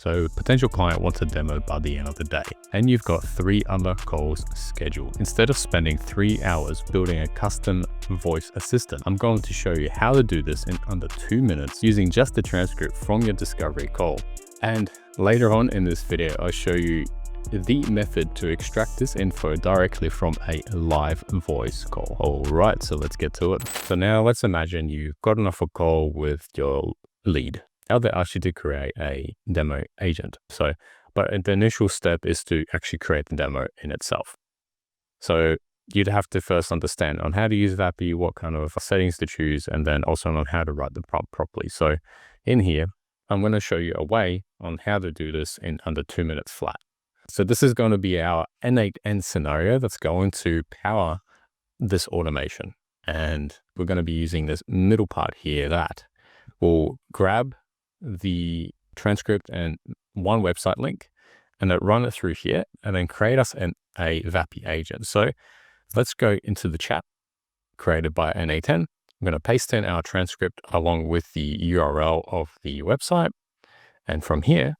So potential client wants a demo by the end of the day, and you've got 3 other calls scheduled. Instead of spending 3 hours building a custom voice assistant, I'm going to show you how to do this in under 2 minutes using just the transcript from your discovery call. And later on in this video, I'll show you the method to extract this info directly from a live voice call. All right, so let's get to it. So now let's imagine you've gotten off a call with your lead. Now they ask you to create a demo agent. But the initial step is to actually create the demo in itself. So you'd have to first understand on how to use Vapi, what kind of settings to choose, and then also on how to write the prompt properly. So in here, I'm going to show you a way on how to do this in under 2 minutes flat. So this is going to be our n8n scenario that's going to power this automation. And we're going to be using this middle part here that will grab the transcript and one website link and then run it through here and then create us a Vapi agent. So let's go into the chat created by n8n. I'm going to paste in our transcript along with the URL of the website. And from here,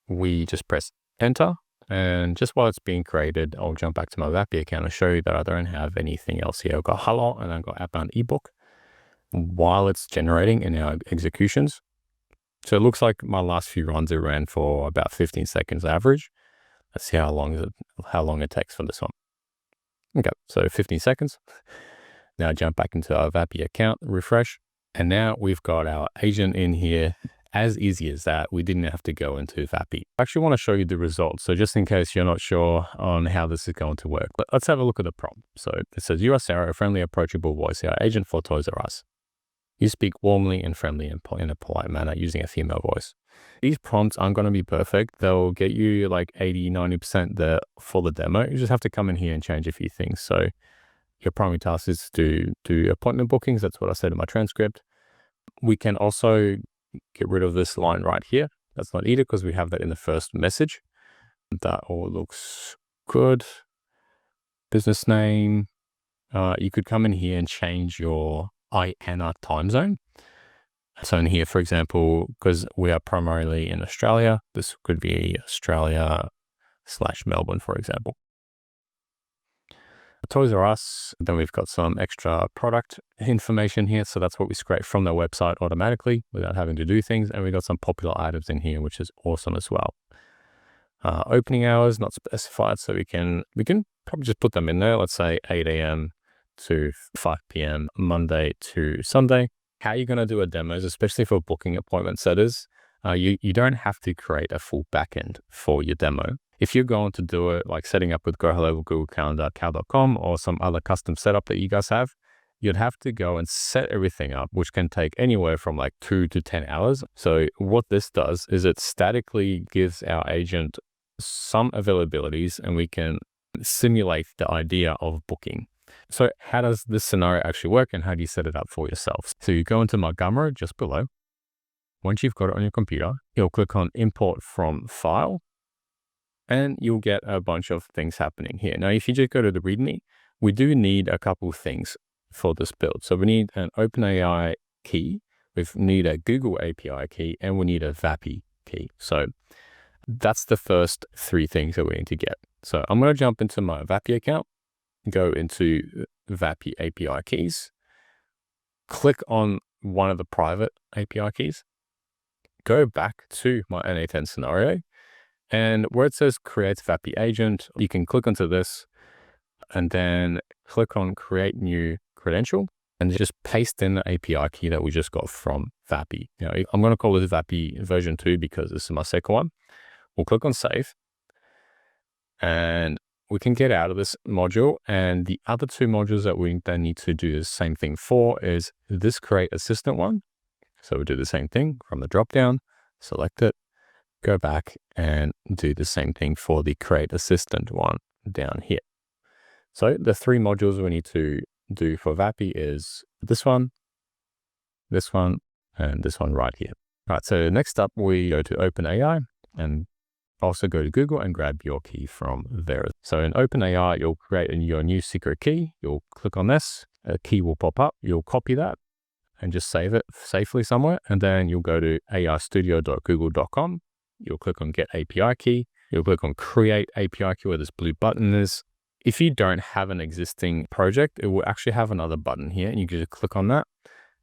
we just press enter. And just while it's being created, I'll jump back to my Vapi account and show you that I don't have anything else here. I've got hello and I've got outbound ebook while it's generating in our executions. So it looks like my last few runs it ran for about 15 seconds average. Let's see how long it takes for this one. Okay, so 15 seconds. Now jump back into our Vapi account, refresh, and now we've got our agent in here. As easy as that, we didn't have to go into Vapi. I actually want to show you the results. So just in case you're not sure on how this is going to work, let's have a look at the prompt. So it says, you are Sarah, a friendly, approachable voice, our agent for Toys R Us. You speak warmly and friendly in a polite manner using a female voice. These prompts aren't going to be perfect. They'll get you like 80, 90% there for the demo. You just have to come in here and change a few things. So your primary task is to do appointment bookings. That's what I said in my transcript. We can also get rid of this line right here. That's not needed because we have that in the first message. That all looks good. Business name. You could come in here and change your INR time zone. So in here, for example, because we are primarily in Australia, this could be Australia/Melbourne, for example. Toys R Us, then we've got some extra product information here. So that's what we scrape from their website automatically without having to do things. And we got some popular items in here, which is awesome as well. Opening hours, not specified. So we can probably just put them in there. Let's say 8 a.m. to 5 p.m. Monday to Sunday. How you're going to do a demos, especially for booking appointment setters, you don't have to create a full backend for your demo. If you're going to do it like setting up with GoHello, Google Calendar, Cal.com, or some other custom setup that you guys have, you'd have to go and set everything up, which can take anywhere from like 2 to 10 hours. So what this does is it statically gives our agent some availabilities and we can simulate the idea of booking. So how does this scenario actually work and how do you set it up for yourself? So you go into Montgomery just below. Once you've got it on your computer, you'll click on import from file and you'll get a bunch of things happening here. Now, if you just go to the README, we do need a couple things for this build. So we need an OpenAI key, we need a Google API key, and we need a Vapi key. So that's the first 3 things that we need to get. So I'm going to jump into my Vapi account, go into Vapi API keys, click on one of the private API keys, go back to my n8n scenario, and where it says create Vapi agent, you can click onto this and then click on create new credential and just paste in the API key that we just got from Vapi. I'm going to call this Vapi version 2 because this is my second one. We'll click on save and we can get out of this module. And the other 2 modules that we then need to do the same thing for is this create assistant one. So we'll do the same thing from the drop down, select it, go back and do the same thing for the create assistant one down here. So the 3 modules we need to do for Vapi is this one, and this one right here. All right, so next up we go to OpenAI and also go to Google and grab your key from there. So in OpenAI, you'll create your new secret key. You'll click on this, a key will pop up. You'll copy that and just save it safely somewhere. And then you'll go to aistudio.google.com you'll click on Get API Key. You'll click on Create API Key where this blue button is. If you don't have an existing project, it will actually have another button here, and you can just click on that.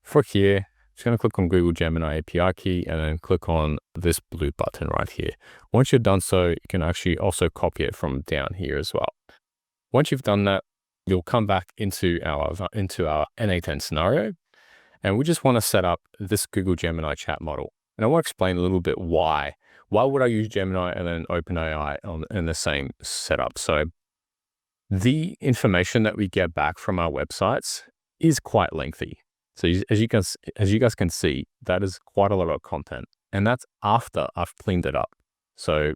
For here, just going to click on Google Gemini API Key and then click on this blue button right here. Once you've done so, you can actually also copy it from down here as well. Once you've done that, you'll come back into our n8n scenario, and we just want to set up this Google Gemini chat model. And I want to explain a little bit why. Why would I use Gemini and then OpenAI in the same setup? So the information that we get back from our websites is quite lengthy. So as you guys can see, that is quite a lot of content, and that's after I've cleaned it up. So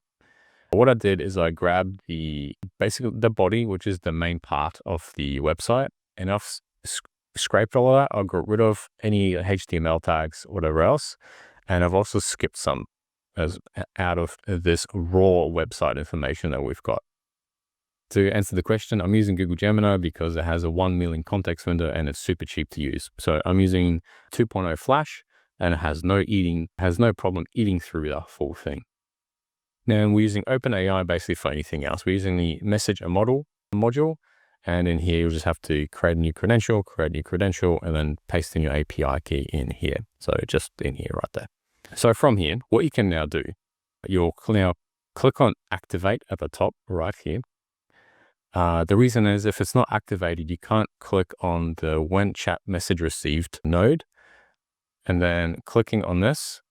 what I did is I grabbed basically the body, which is the main part of the website, and I've scraped all of that. I got rid of any HTML tags, whatever else, and I've also skipped some out of this raw website information that we've got. To answer the question, I'm using Google Gemini because it has a 1 million context window and it's super cheap to use. So I'm using 2.0 Flash, and it has no problem eating through the full thing. Now we're using OpenAI basically for anything else. We're using the message module, and in here you'll just have to create a new credential, and then paste in your API key in here. So just in here right there. So from here, what you can now do, you'll now click on Activate at the top right here. The reason is if it's not activated, you can't click on the When Chat Message Received node, and then clicking on this,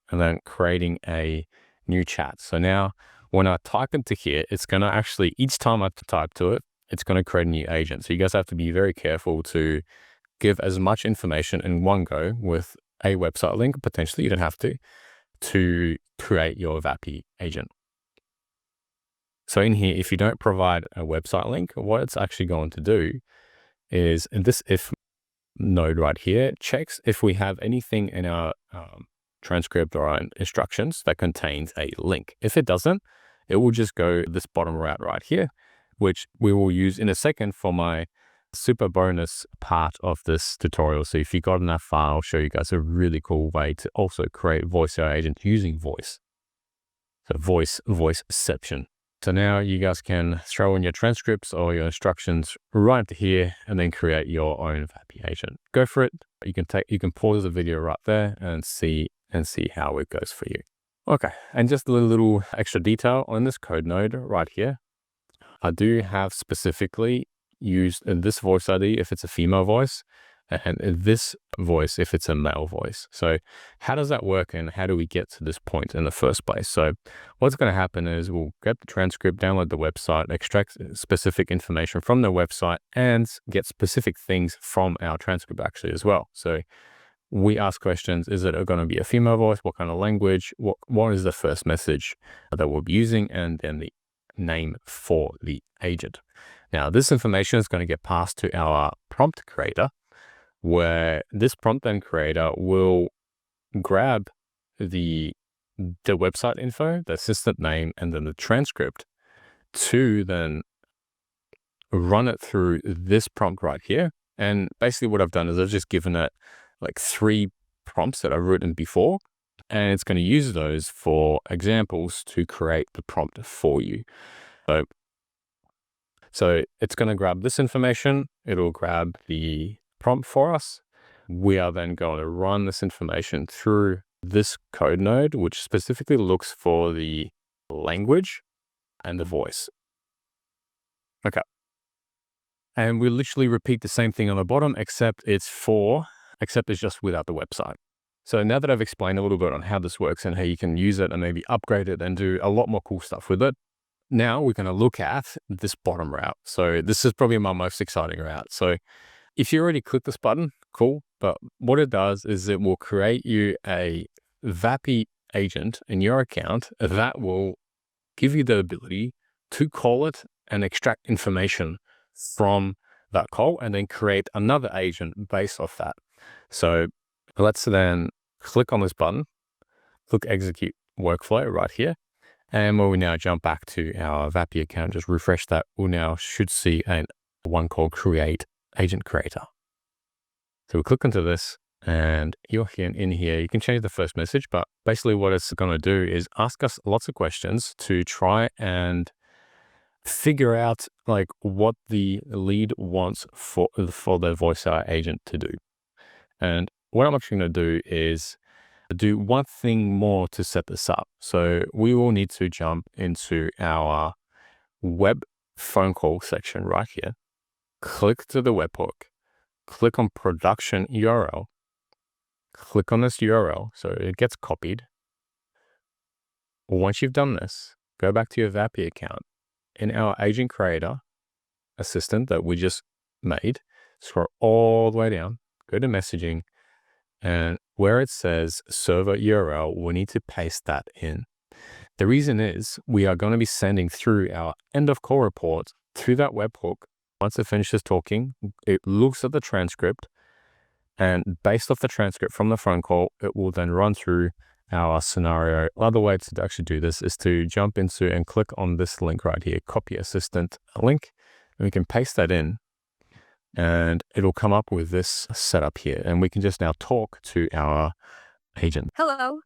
and then creating a new chat. So now when I type into here, it's going to actually, each time I type to it, it's going to create a new agent. So you guys have to be very careful to give as much information in one go with a website link, potentially, you don't have to create your Vapi agent. So in here, if you don't provide a website link, what it's actually going to do is in this if node right here, checks if we have anything in our transcript or our instructions that contains a link. If it doesn't, it will just go this bottom route right here, which we will use in a second for my super bonus part of this tutorial. So if you got in that file, I'll show you guys a really cool way to also create voice AI agent using voice. So voiceception. So now you guys can throw in your transcripts or your instructions right here and then create your own Vapi agent. Go for it. You can pause the video right there and see how it goes for you. Okay, and just a little extra detail on this code node right here. I do have specifically used this voice ID if it's a female voice, and this voice if it's a male voice. So how does that work, and how do we get to this point in the first place? So what's going to happen is we'll get the transcript, download the website, extract specific information from the website, and get specific things from our transcript actually as well. So we ask questions, is it going to be a female voice? What kind of language? What is the first message that we'll be using? And then the name for the agent. Now this information is going to get passed to our prompt creator, where this prompt then creator will grab the website info, the assistant name, and then the transcript to then run it through this prompt right here. And basically what I've done is I've just given it like 3 prompts that I've written before, and it's going to use those for examples to create the prompt for you. So it's going to grab this information, it'll grab the prompt for us. We are then going to run this information through this code node, which specifically looks for the language and the voice. Okay. And we literally repeat the same thing on the bottom, except it's just without the website. So now that I've explained a little bit on how this works and how you can use it and maybe upgrade it and do a lot more cool stuff with it, now we're going to look at this bottom route. So this is probably my most exciting route. So if you already click this button, cool. But what it does is it will create you a Vapi agent in your account that will give you the ability to call it and extract information from that call and then create another agent based off that. So let's then click on this button, click execute workflow right here. And when we now jump back to our Vapi account, just refresh that, we now should see one called create agent creator. So we click into this And you're here in here, you can change the first message, but basically what it's going to do is ask us lots of questions to try and figure out like what the lead wants for the voice AI agent to do. And what I'm actually going to do is do one thing more to set this up. So we will need to jump into our web phone call section right here, click to the webhook, click on production URL, click on this URL so it gets copied. Once you've done this, go back to your Vapi account. In our agent creator assistant that we just made, scroll all the way down, go to messaging, and where it says server URL, we need to paste that in. The reason is we are going to be sending through our end of call report through that webhook. Once it finishes talking, it looks at the transcript, and based off the transcript from the phone call, it will then run through our scenario. Another way to actually do this is to jump into and click on this link right here, copy assistant link, and we can paste that in, and it'll come up with this setup here, and we can just now talk to our agent. Hello.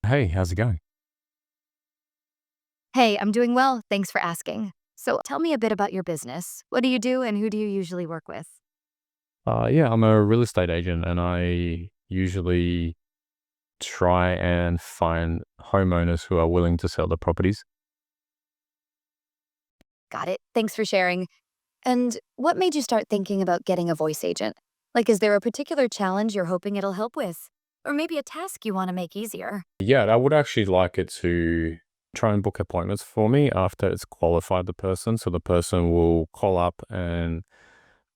Hey, how's it going? Hey, I'm doing well. Thanks for asking. So tell me a bit about your business. What do you do and who do you usually work with? Yeah, I'm a real estate agent, and I usually try and find homeowners who are willing to sell their properties. Got it. Thanks for sharing. And what made you start thinking about getting a voice agent? Like, is there a particular challenge you're hoping it'll help with? Or maybe a task you want to make easier? Yeah, I would actually like it to try and book appointments for me after it's qualified the person. So the person will call up, and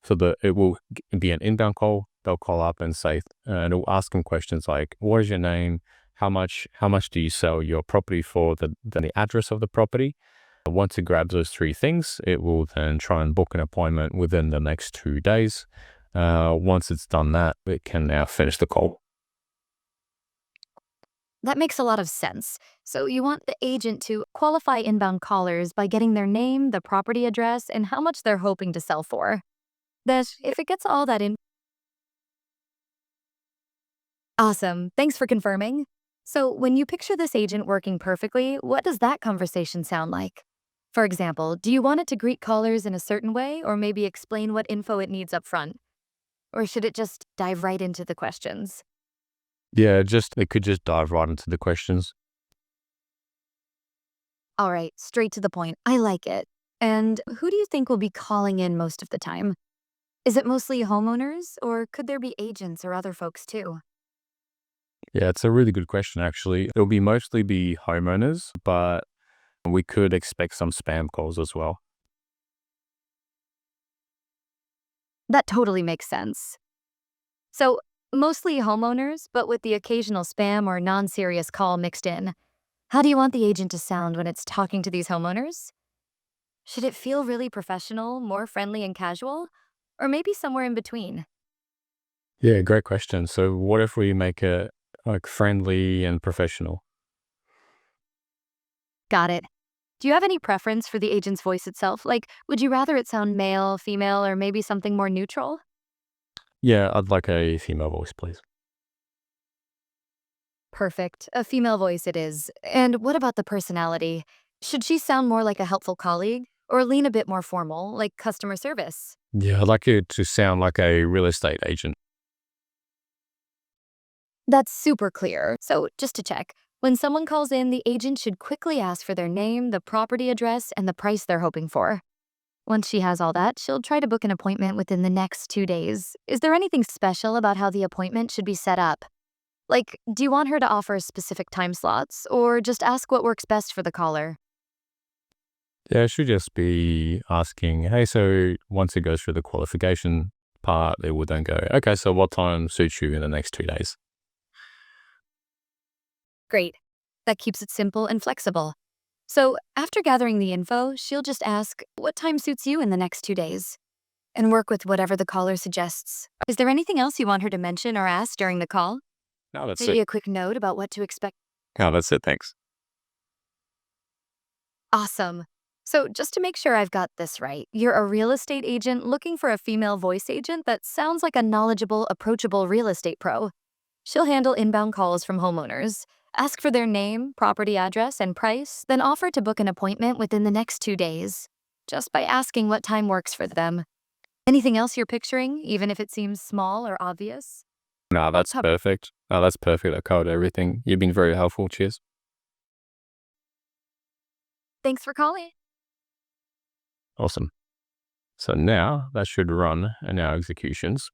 it will be an inbound call. They'll call up and say, and it'll ask them questions like, what is your name? How much do you sell your property for? The address of the property. Once it grabs those three things, it will then try and book an appointment within the next 2 days. Once it's done that, it can now finish the call. That makes a lot of sense. So you want the agent to qualify inbound callers by getting their name, the property address, and how much they're hoping to sell for. That if it gets all that in. Awesome. Thanks for confirming. So when you picture this agent working perfectly, what does that conversation sound like? For example, do you want it to greet callers in a certain way or maybe explain what info it needs up front? Or should it just dive right into the questions? Yeah, it could just dive right into the questions. All right, straight to the point. I like it. And who do you think will be calling in most of the time? Is it mostly homeowners or could there be agents or other folks too? Yeah, it's a really good question, actually. It'll mostly be homeowners, but we could expect some spam calls as well. That totally makes sense. So, mostly homeowners, but with the occasional spam or non-serious call mixed in. How do you want the agent to sound when it's talking to these homeowners? Should it feel really professional, more friendly and casual? Or maybe somewhere in between? Yeah, great question. So what if we make it like friendly and professional? Got it. Do you have any preference for the agent's voice itself? Like, would you rather it sound male, female, or maybe something more neutral? Yeah, I'd like a female voice, please. Perfect. A female voice it is. And what about the personality? Should she sound more like a helpful colleague or lean a bit more formal, like customer service? Yeah, I'd like it to sound like a real estate agent. That's super clear. So, just to check, when someone calls in, the agent should quickly ask for their name, the property address, and the price they're hoping for. Once she has all that, she'll try to book an appointment within the next 2 days. Is there anything special about how the appointment should be set up? Like, do you want her to offer specific time slots or just ask what works best for the caller? Yeah, it should just be asking, hey, so once it goes through the qualification part, it would then go, okay, so what time suits you in the next 2 days? Great. That keeps it simple and flexible. So, after gathering the info, she'll just ask, what time suits you in the next 2 days? And work with whatever the caller suggests. Is there anything else you want her to mention or ask during the call? No, that's Maybe it. a quick note about what to expect? No, that's it. Thanks. Awesome. So, just to make sure I've got this right, you're a real estate agent looking for a female voice agent that sounds like a knowledgeable, approachable real estate pro. She'll handle inbound calls from homeowners, ask for their name, property address, and price, then offer to book an appointment within the next 2 days, just by asking what time works for them. Anything else you're picturing, even if it seems small or obvious? No, that's Cover. perfect. No, that's perfect. I covered everything. You've been very helpful. Cheers. Thanks for calling. Awesome. So now that should run in our executions.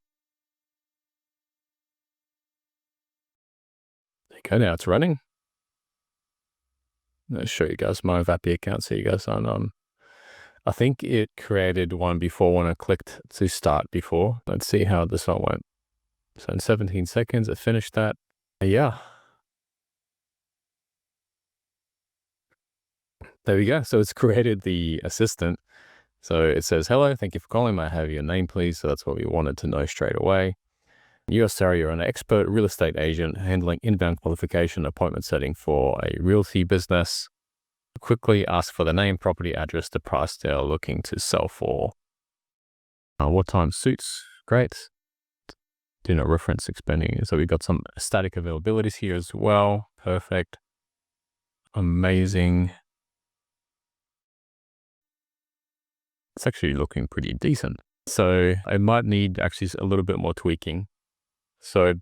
Okay, now it's running. I'll show you guys my Vapi account so you guys aren't on. I think it created one before when I clicked to start before. Let's see how this one went. So in 17 seconds, it finished that. Yeah. There we go. So it's created the assistant. So it says, hello, thank you for calling. May I have your name, please? So that's what we wanted to know straight away. You are Sarah, you're an expert real estate agent handling inbound qualification appointment setting for a realty business. Quickly ask for the name, property address, the price they're looking to sell for. What time suits? Great. Do not reference expanding. So we've got some static availabilities here as well. Perfect. Amazing. It's actually looking pretty decent. So I might need actually a little bit more tweaking. So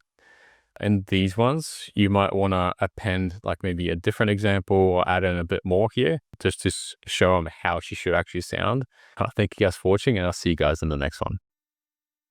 in these ones, you might want to append like maybe a different example or add in a bit more here just to show them how she should actually sound. Thank you guys for watching, and I'll see you guys in the next one.